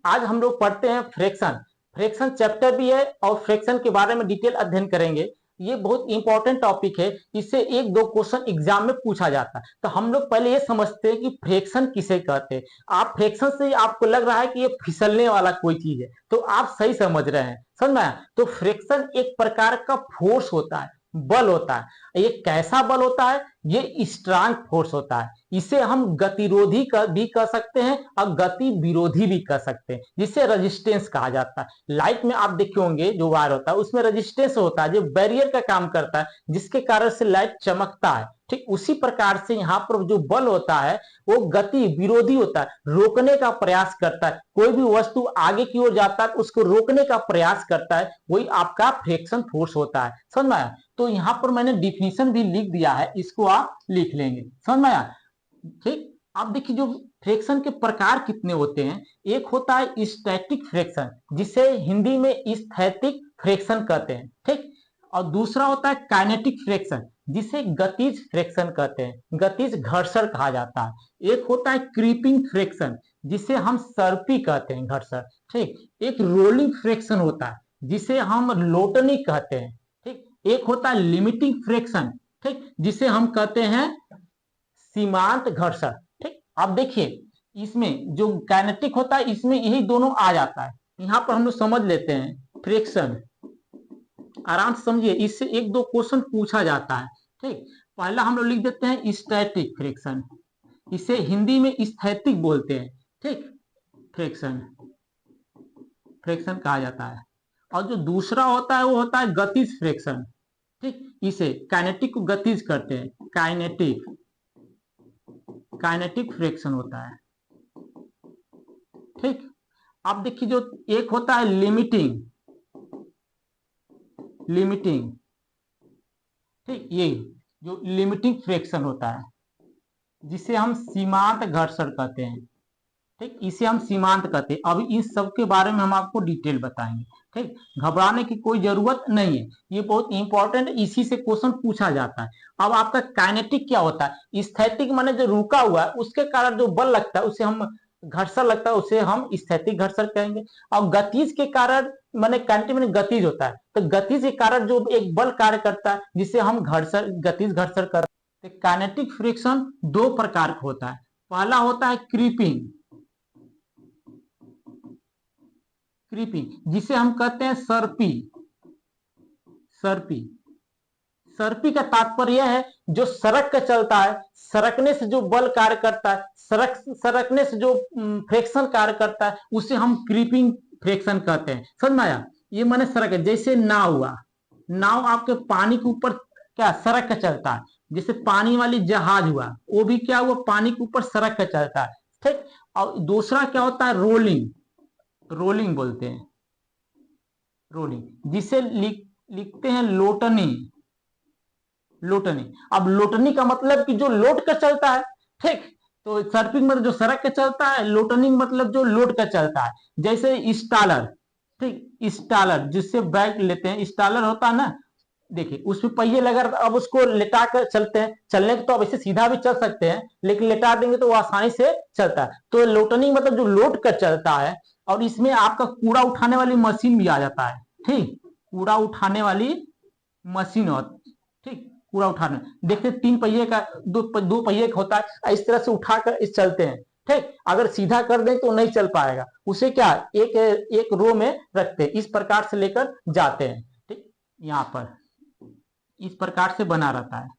आज हम लोग पढ़ते हैं फ्रैक्शन। फ्रैक्शन चैप्टर भी है और फ्रैक्शन के बारे में डिटेल अध्ययन करेंगे। ये बहुत इंपॉर्टेंट टॉपिक है, इससे एक दो क्वेश्चन एग्जाम में पूछा जाता है। तो हम लोग पहले ये समझते हैं कि फ्रैक्शन किसे कहते हैं। आप फ्रैक्शन से आपको लग रहा है कि ये फिसलने वाला कोई चीज है, तो आप सही समझ रहे हैं। समझ में आया? तो फ्रैक्शन एक प्रकार का फोर्स होता है, बल होता है। ये कैसा बल होता है? ये स्ट्रांग फोर्स होता है। इसे हम गतिरोधी भी कह सकते हैं और गति विरोधी भी कह सकते हैं, जिसे रेजिस्टेंस कहा जाता है। लाइट में आप देखे होंगे जो वायर होता है उसमें रेजिस्टेंस होता है, जो बैरियर का काम करता है, जिसके कारण से लाइट चमकता है। ठीक उसी प्रकार से यहाँ पर जो बल होता है वो गति विरोधी होता है, रोकने का प्रयास करता है। कोई भी वस्तु आगे की ओर जाता है उसको रोकने का प्रयास करता है, वही आपका फ्रिक्शन फोर्स होता है। समझ में आया? तो यहाँ पर मैंने डिफिनीशन भी लिख दिया है, इसको आप लिख लेंगे। समझ में आया? ठीक। आप देखिए जो फ्रैक्शन के प्रकार कितने होते हैं। एक होता है स्टैटिक फ्रैक्शन, जिसे हिंदी में स्थैतिक फ्रैक्शन कहते हैं। ठीक। और दूसरा होता है काइनेटिक फ्रैक्शन, जिसे गतिज फ्रैक्शन कहते हैं, गतिज घर्षण कहा जाता है। एक होता है क्रीपिंग फ्रैक्शन, जिसे हम सर्पी कहते हैं, घर्षण। ठीक। एक रोलिंग फ्रैक्शन होता है, जिसे हम लोटनी कहते हैं। ठीक। एक होता है लिमिटिंग फ्रैक्शन, ठीक, जिसे हम कहते हैं सीमांत घर्षण। ठीक। अब देखिए इसमें जो काइनेटिक होता है इसमें यही दोनों आ जाता है। यहां पर हम लोग समझ लेते हैं फ्रिक्शन, आराम से समझिए, इससे एक दो क्वेश्चन पूछा जाता है। ठीक। पहला हम लोग लिख देते हैं स्टैटिक फ्रिक्शन, इसे हिंदी में स्थैतिक बोलते हैं। ठीक। फ्रिक्शन, फ्रिक्शन कहा जाता है। और जो दूसरा होता है वो होता है गतिज फ्रिक्शन। ठीक। इसे काइनेटिक को गतिज करते हैं, काइनेटिक, काइनेटिक फ्रिक्शन होता है। ठीक। अब देखिए जो एक होता है लिमिटिंग, लिमिटिंग, ठीक, ये जो लिमिटिंग फ्रिक्शन होता है, जिसे हम सीमांत घर्षण कहते हैं। ठीक। इसे हम सीमांत कहते हैं। अभी इन सब के बारे में हम आपको डिटेल बताएंगे। ठीक। घबराने की कोई जरूरत नहीं है, ये बहुत इंपॉर्टेंट, इसी से क्वेश्चन पूछा जाता है। अब आपका काइनेटिक क्या होता है? स्थैतिक माने जो रुका हुआ है उसके कारण जो बल लगता है उसे हम घर्षण लगता है, उसे हम स्थैतिक घर्षण कहेंगे। और गतिज के कारण माने काइनेटिक माने गतिज होता है, तो गतिज के कारण जो एक बल कार्य करता है जिसे हम घर्षण, गतिज घर्षण करते हैं। काइनेटिक फ्रिक्शन दो प्रकार का होता है। पहला होता है क्रीपिंग, क्रीपिंग जिसे हम कहते हैं सर्पी, सर्पी। सर्पी का तात्पर्य है जो सड़क का चलता है, सरकने से जो बल कार्य करता है, सरकने से जो फ्रिक्शन कार्य करता है, उसे हम क्रीपिंग फ्रिक्शन कहते हैं। समझ में आया? ये माने सड़क, जैसे नाव हुआ, नाव आपके पानी के ऊपर क्या सड़क का चलता है। जैसे पानी वाली जहाज हुआ, वो भी क्या हुआ, पानी के ऊपर सड़क का चलता है। ठीक। और दूसरा क्या होता है, रोलिंग, रोलिंग बोलते हैं, रोलिंग, जिसे लिखते हैं लोटनी, लोटनी। अब लोटनी का मतलब कि जो लोट कर चलता है। ठीक। तो सर्पिंग मतलब जो सड़क के चलता है, लोटनिंग मतलब जो लोट कर चलता है। जैसे स्टालर, ठीक, स्टालर जिससे बैग लेते हैं, स्टालर होता है ना, देखिए उसमें पहिए लगा, अब उसको लेटा कर चलते हैं। चलने के तो अब ऐसे सीधा भी चल सकते हैं, लेकिन लेटा देंगे तो वो आसानी से चलता है। तो लोटनिंग मतलब जो लोट कर चलता है। और इसमें आपका कूड़ा उठाने वाली मशीन भी आ जाता है। ठीक। कूड़ा उठाने वाली मशीन होती, ठीक, कूड़ा उठाने, देखते तीन पहिए का, दो पहिए का होता है, इस तरह से उठाकर इस चलते हैं। ठीक। अगर सीधा कर दें तो नहीं चल पाएगा, उसे क्या एक एक रो में रखते हैं, इस प्रकार से लेकर जाते हैं। ठीक। यहाँ पर इस प्रकार से बना रहता है।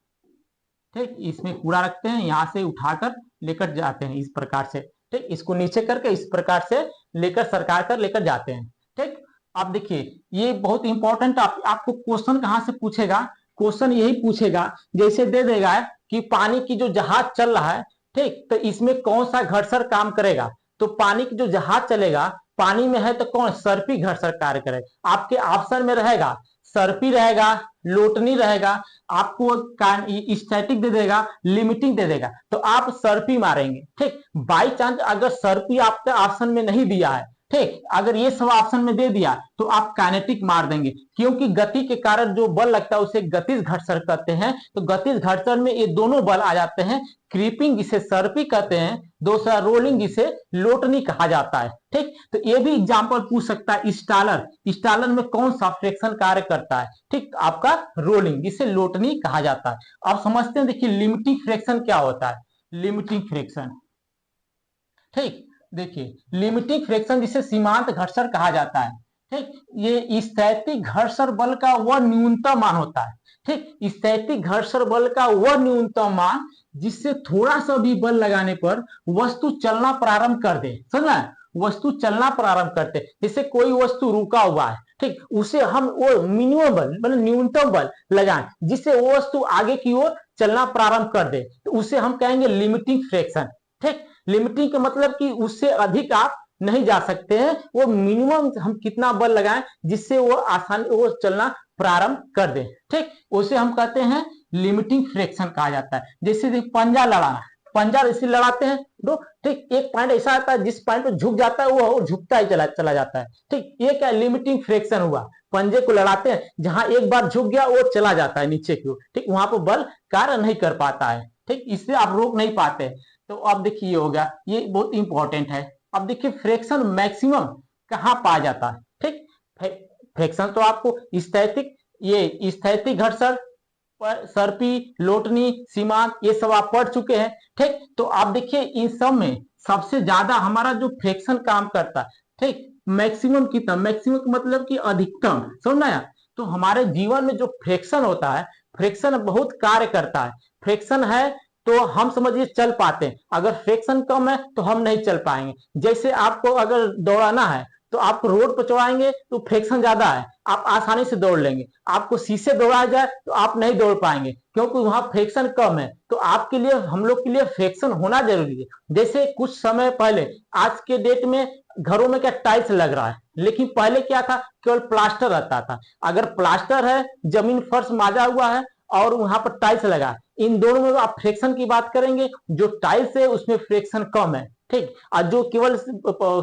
ठीक। इसमें कूड़ा रखते हैं, यहाँ से उठाकर लेकर जाते हैं इस प्रकार से। ठीक। इसको नीचे करके इस प्रकार से लेकर सरकार कर लेकर जाते हैं। ठीक। आप देखिए ये बहुत इंपॉर्टेंट, आपको क्वेश्चन कहां से पूछेगा? क्वेश्चन यही पूछेगा, जैसे दे देगा कि पानी की जो जहाज चल रहा है, ठीक, तो इसमें कौन सा घर्षण काम करेगा? तो पानी की जो जहाज चलेगा, पानी में है तो कौन सर्पी घर्षण कार्य करेगा। आपके ऑप्शन में रहेगा सर्पी रहेगा, लोटनी रहेगा, आपको स्टैटिक दे देगा, लिमिटिंग दे देगा, तो आप सर्पी मारेंगे। ठीक। बाई चांस अगर सर्पी आपके ऑप्शन में नहीं दिया है, ठीक, अगर ये सब ऑप्शन में दे दिया तो आप काइनेटिक मार देंगे, क्योंकि गति के कारण जो बल लगता है उसे गतिज घर्षण कहते हैं। तो गतिज घर्षण में ये दोनों बल आ जाते हैं। क्रीपिंग जिसे सर्पी कहते हैं, दूसरा रोलिंग जिसे लोटनी कहा जाता है। ठीक, तो ये भी एग्जांपल पूछ सकता है। स्टालर, स्टालर में कौन सा फ्रिक्शन कार्य करता है? ठीक, आपका रोलिंग जिसे लोटनी कहा जाता है। आप समझते हैं, देखिए लिमिटिंग फ्रिक्शन क्या होता है। लिमिटिंग फ्रिक्शन, ठीक, देखिए लिमिटिंग फ्रिक्शन जिसे सीमांत घर्षण कहा जाता है। ठीक, ये स्थैतिक घर्षण बल का वह न्यूनतम मान होता है। ठीक, स्थैतिक घर्षण बल का वह न्यूनतम मान जिससे थोड़ा सा भी बल लगाने पर वस्तु चलना प्रारंभ कर दे। समझा, वस्तु चलना प्रारंभ करते, जैसे कोई वस्तु रुका हुआ है, ठीक, उसे हम वो मिनिमम बल मतलब न्यूनतम बल लगाएं जिससे वो वस्तु आगे की ओर चलना प्रारंभ कर दे, तो उसे हम कहेंगे लिमिटिंग फ्रिक्शन। ठीक, लिमिटिंग का मतलब कि उससे अधिक आप नहीं जा सकते हैं, वो मिनिमम हम कितना बल लगाएं जिससे वो आसानी वो चलना प्रारंभ कर दे। ठीक, उसे हम कहते हैं लिमिटिंग फ्रिक्शन कहा जाता है। जैसे पंजा लड़ाना, पंजा इसे लड़ाते हैं दो, ठीक, एक पॉइंट ऐसा आता है जिस पॉइंट पे झुक जाता है वो झुकता ही चला जाता है। ठीक, ये क्या लिमिटिंग फ्रिक्शन हुआ। पंजे को लड़ाते हैं, जहां एक बार झुक गया वो चला जाता है नीचे की ओर। ठीक, वहां पर बल कार्य नहीं कर पाता है। ठीक, इससे आप रोक नहीं पाते। तो अब देखिए ये हो गया, ये बहुत इंपॉर्टेंट है। अब देखिए फ्रिक्शन मैक्सिमम कहाँ पाया जाता है। ठीक, फ्रिक्शन तो आपको स्थैतिक, ये स्थैतिक घर्षण, सर्पी, लोटनी, सीमांत, ये सब आप पढ़ चुके हैं। ठीक, तो आप देखिए इन सब में सबसे ज्यादा हमारा जो फ्रिक्शन काम करता है, ठीक, मैक्सिमम कितना, मैक्सिमम का मतलब कि अधिकतम, समझना यार। तो हमारे जीवन में जो फ्रिक्शन होता है, फ्रिक्शन बहुत कार्य करता है। फ्रिक्शन है तो हम समझिए चल पाते हैं, अगर फ्रिक्शन कम है तो हम नहीं चल पाएंगे। जैसे आपको अगर दौड़ाना है तो आप रोड पर चौड़ाएंगे तो फ्रिक्शन ज्यादा है, आप आसानी से दौड़ लेंगे। आपको शीशे दौड़ाया जाए तो आप नहीं दौड़ पाएंगे क्योंकि वहां फ्रिक्शन कम है। तो आपके लिए, हम लोग के लिए फ्रिक्शन होना जरूरी है। जैसे कुछ समय पहले, आज के डेट में घरों में क्या टाइल्स लग रहा है, लेकिन पहले क्या था, केवल प्लास्टर रहता था। अगर प्लास्टर है, जमीन फर्श माजा हुआ है और वहां पर टाइल्स लगा, इन दोनों में आप फ्रिक्शन की बात करेंगे, जो टाइल्स है उसमें फ्रिक्शन कम है। ठीक, और जो केवल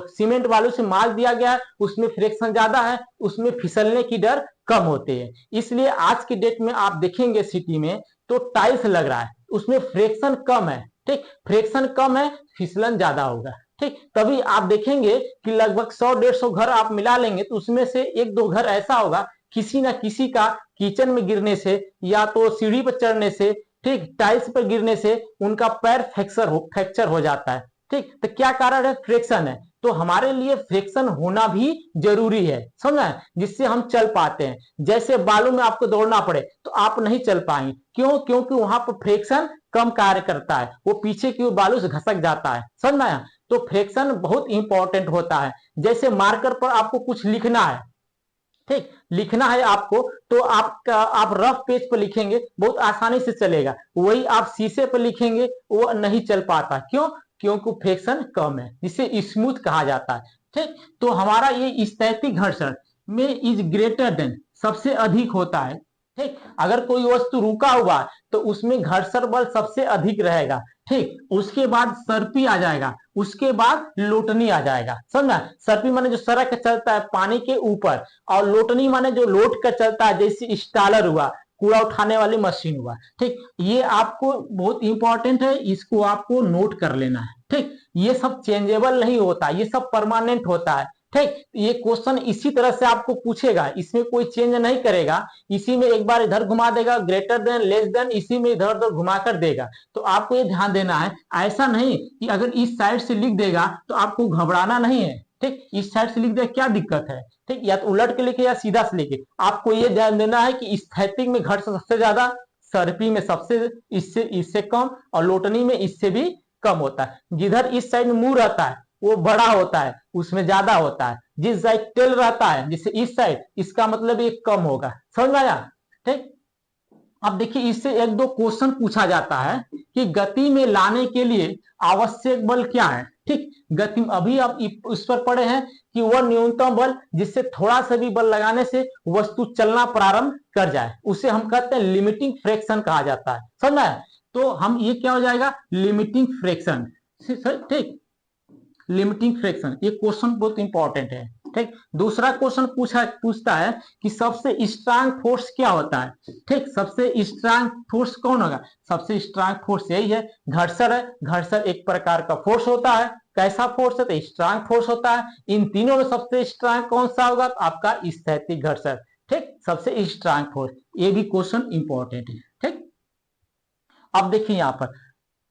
सीमेंट वालों से माल दिया गया है उसमें फ्रिक्शन ज्यादा है, उसमें फिसलने की डर कम होते हैं। इसलिए आज की डेट में आप देखेंगे सिटी में तो टाइल्स लग रहा है, उसमें फ्रिक्शन कम है। ठीक, फ्रिक्शन कम है, फिसलन ज्यादा होगा। ठीक, तभी आप देखेंगे कि लगभग 100-150 घर आप मिला लेंगे तो उसमें से एक दो घर ऐसा होगा, किसी ना किसी का किचन में गिरने से या तो सीढ़ी पर चढ़ने से, ठीक, टाइल्स पर गिरने से उनका पैर फ्रैक्चर हो जाता है। ठीक, तो क्या कारण है, फ्रिक्शन है। तो हमारे लिए फ्रिक्शन होना भी जरूरी है, समझा, जिससे हम चल पाते हैं। जैसे बालू में आपको दौड़ना पड़े तो आप नहीं चल पाएंगे, क्यों, क्योंकि वहां पर फ्रिक्शन कम कार्य करता है, वो पीछे की ओर बालू से घसक जाता है, समझ आया। तो फ्रिक्शन बहुत इंपॉर्टेंट होता है। जैसे मार्कर पर आपको कुछ लिखना है, ठीक, लिखना है आपको, तो आप रफ पेज पर लिखेंगे, बहुत आसानी से चलेगा। वही आप शीशे पर लिखेंगे वो नहीं चल पाता, क्यों, क्योंकि फ्रिक्शन कम है, जिसे स्मूथ कहा जाता है। ठीक, तो हमारा ये स्थैतिक घर्षण में इज ग्रेटर देन, सबसे अधिक होता है। ठीक, अगर कोई वस्तु रुका हुआ है तो उसमें घर्षण बल सबसे अधिक रहेगा। ठीक, उसके बाद सर्पी आ जाएगा, उसके बाद लोटनी आ जाएगा, समझा। सर्पी माने जो सड़क चलता है पानी के ऊपर, और लोटनी माने जो लोट कर चलता है, जैसे स्टालर हुआ, कूड़ा उठाने वाली मशीन हुआ। ठीक, ये आपको बहुत इंपॉर्टेंट है, इसको आपको नोट कर लेना है। ठीक, ये सब चेंजेबल नहीं होता, ये सब परमानेंट होता है। ठीक, ये क्वेश्चन इसी तरह से आपको पूछेगा, इसमें कोई चेंज नहीं करेगा। इसी में एक बार इधर घुमा देगा, ग्रेटर देन, लेस देन, इसी में इधर उधर घुमा कर देगा। तो आपको ये ध्यान देना है, ऐसा नहीं कि अगर इस साइड से लिख देगा तो आपको घबराना नहीं है। ठीक, इस साइड से लिख दे क्या दिक्कत है, ठीक, या तो उलट के लिखे या सीधा से लिखे। आपको ये ध्यान देना है कि स्थैतिक में घर्षण सबसे ज्यादा, सर्पी में सबसे, इससे इससे कम, और लोटनी में इससे भी कम होता है। जिधर इस साइड में मुंह रहता है वो बड़ा होता है, उसमें ज्यादा होता है। जिस साइड टेल रहता है, जैसे इस साइड, इसका मतलब ये कम होगा, समझ में आया। ठीक, अब देखिए इससे एक दो क्वेश्चन पूछा जाता है कि गति में लाने के लिए आवश्यक बल क्या है। ठीक, गति अभी आप इस पर पढ़े हैं कि वह न्यूनतम बल जिससे थोड़ा सा भी बल लगाने से वस्तु चलना प्रारंभ कर जाए, उसे हम कहते हैं लिमिटिंग फ्रिक्शन कहा जाता है, समझा है। तो हम ये क्या हो जाएगा, लिमिटिंग फ्रिक्शन। ठीक, लिमिटिंग फ्रैक्शन, ये क्वेश्चन बहुत इंपॉर्टेंट है। ठीक, दूसरा क्वेश्चन पूछता है कि सबसे स्ट्रांग फोर्स क्या होता है। ठीक, सबसे स्ट्रांग फोर्स कौन होगा? सबसे स्ट्रांग फोर्स यही है, घर्षण है। घर्षण एक प्रकार का फोर्स होता है। कैसा फोर्स है? तो स्ट्रांग फोर्स होता है। इन तीनों में सबसे स्ट्रांग कौन सा होगा? तो आपका स्थैतिक घर्षण। ठीक, सबसे स्ट्रांग फोर्स, ये भी क्वेश्चन इंपॉर्टेंट है। ठीक, अब देखिए यहाँ पर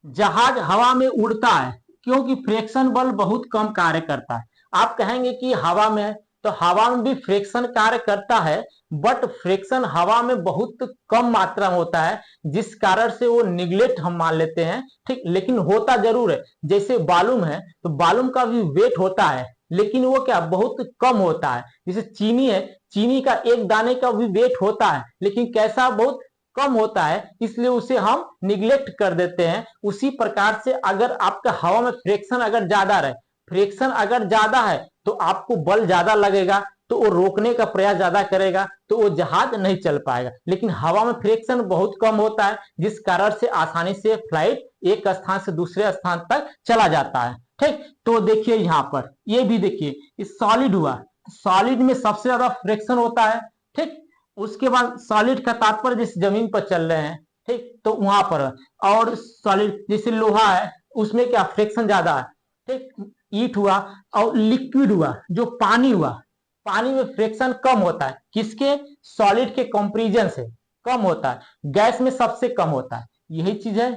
जहाज हवा में उड़ता है क्योंकि फ्रिक्शन बल बहुत कम कार्य करता है। आप कहेंगे कि हवा में है, तो हवा में भी फ्रिक्शन कार्य करता है, बट फ्रिक्शन हवा में बहुत कम मात्रा में होता है, जिस कारण से वो निगलेक्ट हम मान लेते हैं। ठीक, लेकिन होता जरूर है। जैसे बालूम है, तो बालूम का भी वेट होता है, लेकिन वो क्या बहुत कम होता है। जैसे चीनी है, चीनी का एक दाने का भी वेट होता है, लेकिन कैसा? बहुत कम होता है, इसलिए उसे हम निग्लेक्ट कर देते हैं। उसी प्रकार से अगर आपका हवा में फ्रिक्शन अगर ज्यादा रहे, फ्रिक्शन अगर ज्यादा है तो आपको बल ज्यादा लगेगा, तो वो रोकने का प्रयास ज्यादा करेगा, तो वो जहाज नहीं चल पाएगा। लेकिन हवा में फ्रिक्शन बहुत कम होता है, जिस कारण से आसानी से फ्लाइट एक स्थान से दूसरे स्थान तक चला जाता है। ठीक, तो देखिए यहाँ पर ये भी देखिए, सॉलिड हुआ, सॉलिड में सबसे ज्यादा फ्रिक्शन होता है। ठीक, उसके बाद सॉलिड का तात्पर्य जिस जमीन पर चल रहे हैं, ठीक, तो वहां पर। और सॉलिड जैसे लोहा है, उसमें क्या फ्रिक्शन ज्यादा है। ठीक, ईट हुआ। और लिक्विड हुआ, जो पानी हुआ, पानी में फ्रिक्शन कम होता है। किसके? सॉलिड के कंपेरिजन से कम होता है। गैस में सबसे कम होता है। यही चीज है।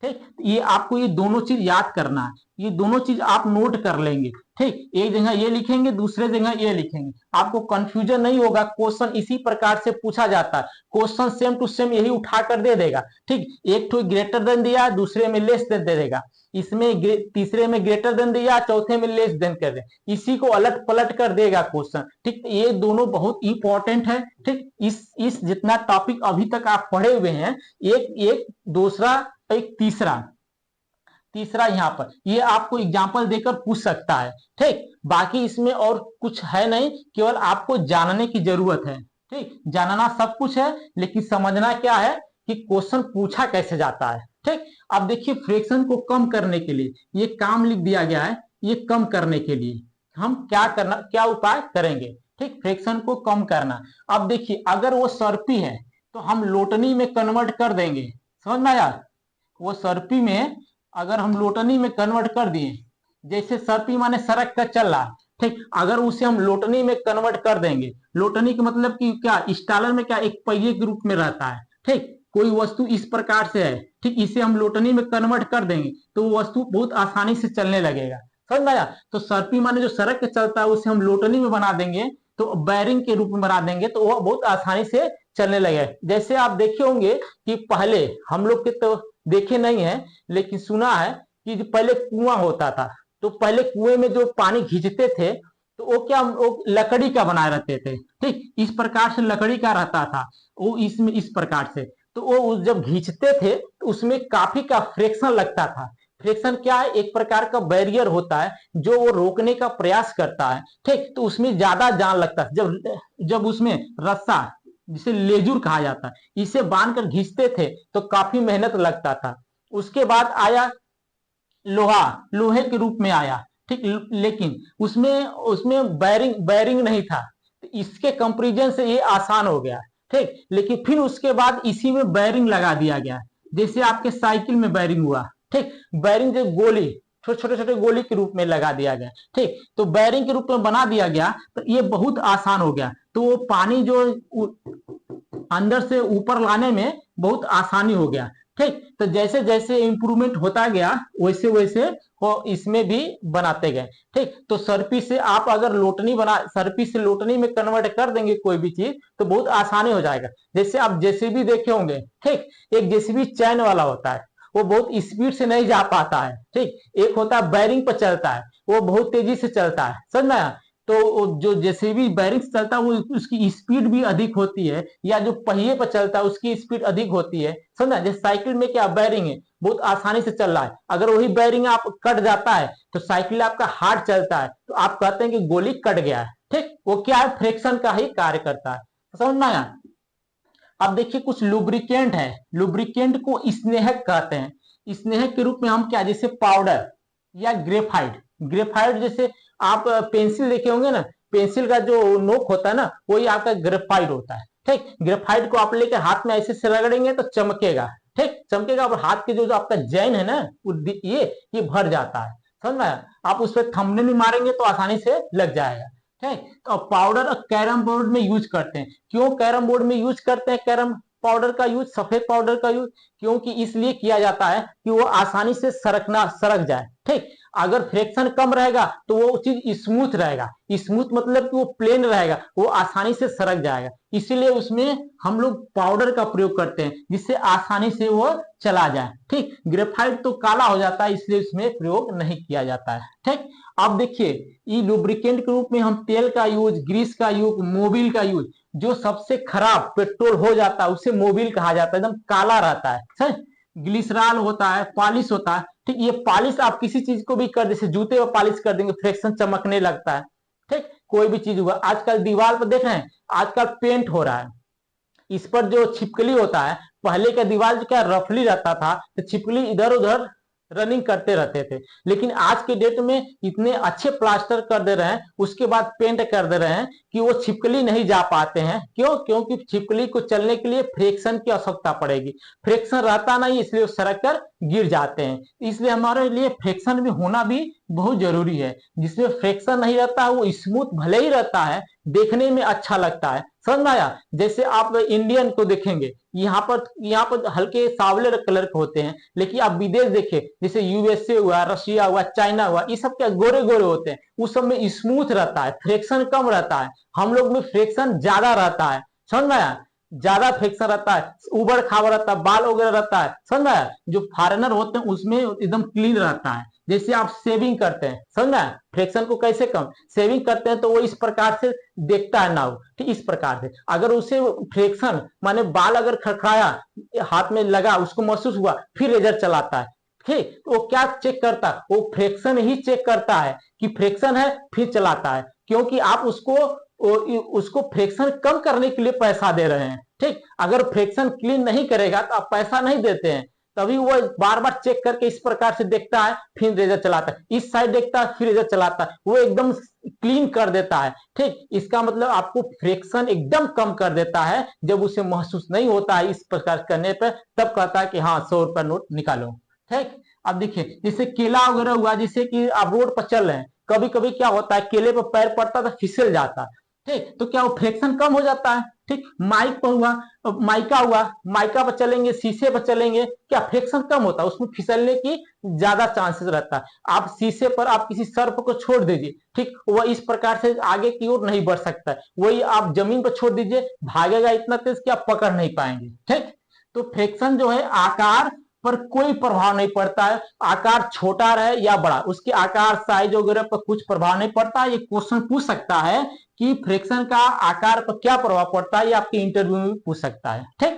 ठीक, ये आपको ये दोनों चीज याद करना है, ये दोनों चीज आप नोट कर लेंगे। ठीक, एक जगह ये लिखेंगे, दूसरे जगह ये लिखेंगे, आपको कंफ्यूजन नहीं होगा। क्वेश्चन इसी प्रकार से पूछा जाता है, क्वेश्चन सेम टू सेम यही उठा कर दे देगा। ठीक, एक तो ग्रेटर देन दिया, दूसरे में लेस देन दे देगा, इसमें तीसरे में ग्रेटर देन दिया, चौथे में लेस देन कर दे, इसी को अलट पलट कर देगा क्वेश्चन। ठीक, ये दोनों बहुत इंपॉर्टेंट है। ठीक, इस जितना टॉपिक अभी तक आप पढ़े हुए हैं, एक एक दूसरा, एक तीसरा, तीसरा यहाँ पर ये आपको एग्जाम्पल देकर पूछ सकता है। ठीक, बाकी इसमें और कुछ है नहीं, केवल आपको जानने की जरूरत है। ठीक, जानना सब कुछ है, लेकिन समझना क्या है कि क्वेश्चन पूछा कैसे जाता है। ठीक, अब देखिए फ्रिक्शन को कम करने के लिए ये काम लिख दिया गया है। ये कम करने के लिए हम क्या करना, क्या उपाय करेंगे? ठीक, फ्रिक्शन को कम करना। अब देखिए अगर वो सर्पी है तो हम लोटनी में कन्वर्ट कर देंगे। समझ में आया? वो सर्पी में अगर हम लोटनी में कन्वर्ट कर दिए, जैसे सर्पी माने सड़क का चल रहा है, ठीक, अगर उसे हम लोटनी में कन्वर्ट कर देंगे, लोटनी का मतलब कि क्या, स्टालर में क्या एक पहिए के रूप में रहता है। ठीक, कोई वस्तु इस प्रकार से है, ठीक, इसे हम लोटनी में कन्वर्ट कर देंगे तो वो वस्तु बहुत आसानी से चलने लगेगा। समझ में आया? तो सर्पी माने जो सड़क पे चलता है उसे हम लोटनी में बना देंगे, तो बैरिंग के रूप में बना देंगे, तो वो बहुत आसानी से चलने लगे। जैसे आप देखे होंगे कि पहले हम लोग के तो देखे नहीं है, लेकिन सुना है कि जो पहले कुआं होता था, तो पहले कुएं में जो पानी खींचते थे, तो वो क्या, वो लकड़ी का बनाए रहते थे। ठीक, इस प्रकार से लकड़ी का रहता था वो, इसमें इस प्रकार से, तो वो जब खींचते थे तो उसमें काफी का फ्रिक्शन लगता था। फ्रिक्शन क्या है? एक प्रकार का बैरियर होता है जो वो रोकने का प्रयास करता है। ठीक, तो उसमें ज्यादा जान लगता है। जब जब उसमें रस्सा, जिसे लेजूर कहा जाता है, इसे बांधकर खींचते थे तो काफी मेहनत लगता था। उसके बाद आया लोहा, लोहे के रूप में आया। ठीक, लेकिन उसमें उसमें बैरिंग बैरिंग नहीं था, तो इसके कंपेरिजन से ये आसान हो गया। ठीक, लेकिन फिर उसके बाद इसी में बैरिंग लगा दिया गया, जैसे आपके साइकिल में बैरिंग हुआ। ठीक, बैरिंग जो गोली, छोटे छोटे गोली के रूप में लगा दिया गया। ठीक, तो बैरिंग के रूप में बना दिया गया, तो ये बहुत आसान हो गया। तो वो पानी जो अंदर से ऊपर लाने में बहुत आसानी हो गया। ठीक, तो जैसे जैसे इंप्रूवमेंट होता गया वैसे वैसे वो इसमें भी बनाते गए। ठीक, तो सर्पी से आप अगर लोटनी बना, सर्पी से लोटनी में कन्वर्ट कर देंगे कोई भी चीज, तो बहुत आसानी हो जाएगा। जैसे आप जेसीबी देखे होंगे, ठीक, एक जेसीबी चैन वाला होता है, वो बहुत स्पीड से नहीं जा पाता है। ठीक, एक होता है बैरिंग पर चलता है, वो बहुत तेजी से चलता है। समझ में आया? तो जो जेसीबी बैरिंग से चलता है वो उसकी स्पीड भी अधिक होती है, या जो पहिए पर चलता है उसकी स्पीड अधिक होती है। समझा? जैसे साइकिल में क्या बैरिंग है, बहुत आसानी से चल रहा है, अगर वही बैरिंग आप कट जाता है तो साइकिल आपका हार्ड चलता है, तो आप कहते हैं कि गोली कट गया है। ठीक, वो क्या है, फ्रिक्शन का ही कार्य करता है। समझ में आया? अब देखिए कुछ लुब्रिकेंट है, लुब्रिकेंट को स्नेहक कहते हैं। स्नेहक के रूप में हम क्या, जैसे पाउडर या ग्रेफाइट, ग्रेफाइट जैसे आप पेंसिल देखे होंगे ना, पेंसिल का जो नोक होता है ना वही आपका ग्रेफाइट होता है। ठीक, ग्रेफाइट को आप लेकर हाथ में ऐसे से रगड़ेंगे तो चमकेगा। ठीक, चमकेगा और हाथ के जो आपका जैन है ना ये भर जाता है। समझ में आया? आप उस पर थंबनेल भी मारेंगे तो आसानी से लग जाएगा। ठीक, तो पाउडर कैरम बोर्ड में यूज करते हैं। क्यों कैरम बोर्ड में यूज करते हैं कैरम पाउडर का यूज, सफेद पाउडर का यूज? क्योंकि इसलिए किया जाता है कि वो आसानी से सरक जाए। ठीक, अगर फ्रिक्शन कम रहेगा तो वो चीज स्मूथ रहेगा। स्मूथ मतलब कि वो प्लेन रहेगा, वो आसानी से सरक जाएगा। इसीलिए उसमें हम लोग पाउडर का प्रयोग करते हैं जिससे आसानी से वो चला जाए। ठीक, ग्रेफाइट तो काला हो जाता है इसलिए उसमें प्रयोग नहीं किया जाता है। ठीक, अब देखिए ये लुब्रिकेंट के रूप में हम तेल का यूज, ग्रीस का यूज, मोबिल का यूज, जो सबसे खराब पेट्रोल हो जाता है उसे मोबिल कहा जाता है, एकदम काला रहता है। सही, ग्लिसरॉल होता है, पॉलिश होता है। ठीक, ये पॉलिश आप किसी चीज को भी कर, जैसे जूते पर पॉलिश कर देंगे फ्रिक्शन चमकने लगता है। ठीक, कोई भी चीज हुआ, आजकल दीवार पर देख रहे हैं आजकल पेंट हो रहा है, इस पर जो छिपकली होता है, पहले का दीवार जो क्या रफली रहता था तो छिपकली इधर उधर रनिंग करते रहते थे। लेकिन आज के डेट में इतने अच्छे प्लास्टर कर दे रहे हैं, उसके बाद पेंट कर दे रहे हैं कि वो छिपकली नहीं जा पाते हैं। क्यों? क्योंकि छिपकली को चलने के लिए फ्रिक्शन की आवश्यकता पड़ेगी। फ्रिक्शन रहता नहीं इसलिए वो सड़क कर गिर जाते हैं। इसलिए हमारे लिए फ्रिक्शन भी होना भी बहुत जरूरी है। जिसमें फ्रिक्शन नहीं रहता है वो स्मूथ भले ही रहता है, देखने में अच्छा लगता है। समझ में आया? जैसे आप इंडियन को देखेंगे, यहाँ पर हल्के सांवले कलर के होते हैं, लेकिन आप विदेश देखें जैसे यूएसए हुआ, रशिया हुआ, चाइना हुआ, ये सब क्या गोरे गोरे होते हैं। उस सब में स्मूथ रहता है, फ्रिक्शन कम रहता है। हम लोग में फ्रिक्शन ज्यादा रहता है। समझ में आया? ज्यादा फ्रिक्शन रहता है, उबड़ खाबड़ रहता है, बाल वगैरह रहता है। समझ में आया? जो फॉरेनर होते हैं उसमें एकदम क्लीन रहता है। जैसे आप सेविंग करते हैं, समझ में आया? फ्रिक्शन को कैसे कम सेविंग करते हैं तो वो इस प्रकार से देखता है नाव। ठीक, इस प्रकार से अगर उसे फ्रिक्शन माने बाल अगर खड़खड़ाया, हाथ में लगा, उसको महसूस हुआ, फिर रेजर चलाता है। ठीक, तो वो क्या चेक करता है? वो फ्रिक्शन ही चेक करता है कि फ्रिक्शन है फिर चलाता है। क्योंकि आप उसको फ्रिक्शन कम करने के लिए पैसा दे रहे हैं। ठीक, अगर फ्रिक्शन क्लीन नहीं करेगा तो आप पैसा नहीं देते हैं, तभी वो बार बार चेक करके इस प्रकार से देखता है फिर रेजर चलाता है, इस साइड देखता है फिर रेजर चलाता है, वो एकदम क्लीन कर देता है। ठीक, इसका मतलब आपको फ्रिक्शन एकदम कम कर देता है। जब उसे महसूस नहीं होता है इस प्रकार करने पर, तब कहता है कि हाँ 100 रुपया नोट निकालो। ठीक, अब देखिए जैसे केला वगैरह हुआ, जैसे कि आप रोड पर चल रहे हैं, कभी कभी क्या होता है केले पर पैर पड़ता तो फिसल जाता है। ठीक, तो क्या वो फ्रिक्शन कम हो जाता है? ठीक, माइक पर हुआ, माइका हुआ, माइका पर चलेंगे, शीशे पर चलेंगे, क्या फ्रिक्शन कम होता है? उसमें फिसलने की ज्यादा चांसेस रहता है। आप शीशे पर आप किसी सर्प को छोड़ दीजिए, ठीक, वह इस प्रकार से आगे की ओर नहीं बढ़ सकता है। वही आप जमीन पर छोड़ दीजिए, भागेगा इतना तेज कि आप पकड़ नहीं पाएंगे। ठीक, तो फ्रिक्शन जो है आकार पर कोई प्रभाव नहीं पड़ता है। आकार छोटा रहे या बड़ा, उसके आकार साइज वगैरह पर कुछ प्रभाव नहीं पड़ता है। ये क्वेश्चन पूछ सकता है कि फ्रिक्शन का आकार पर क्या प्रभाव पड़ता है, ये आपके इंटरव्यू में पूछ सकता है। ठीक,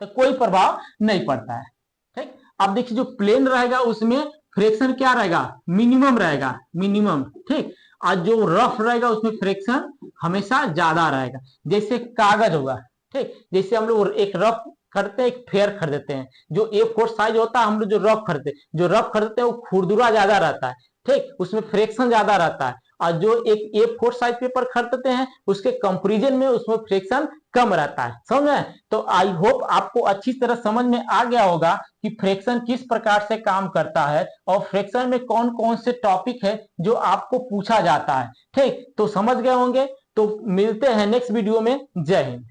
तो कोई प्रभाव नहीं पड़ता है। ठीक, अब देखिए जो प्लेन रहेगा उसमें फ्रिक्शन क्या रहेगा? मिनिमम रहेगा, मिनिमम। ठीक, और जो रफ रहेगा उसमें फ्रिक्शन हमेशा ज्यादा रहेगा। जैसे कागज होगा, ठीक, जैसे हम लोग एक रफ खरीदते हैं, एक फेयर खरीदते हैं, जो A4 साइज होता है, हम लोग जो रफ खरीदते हैं वो खुरदुरा ज्यादा रहता है। ठीक, उसमें फ्रिक्शन ज्यादा रहता है। और जो एक A4 साइज पेपर खरीदते हैं उसके कंपेरिजन में उसमें फ्रिक्शन कम रहता है। समझ में? तो आई होप आपको अच्छी तरह समझ में आ गया होगा कि फ्रिक्शन किस प्रकार से काम करता है और फ्रिक्शन में कौन कौन से टॉपिक है जो आपको पूछा जाता है। ठीक, तो समझ गए होंगे। तो मिलते हैं नेक्स्ट वीडियो में। जय हिंद।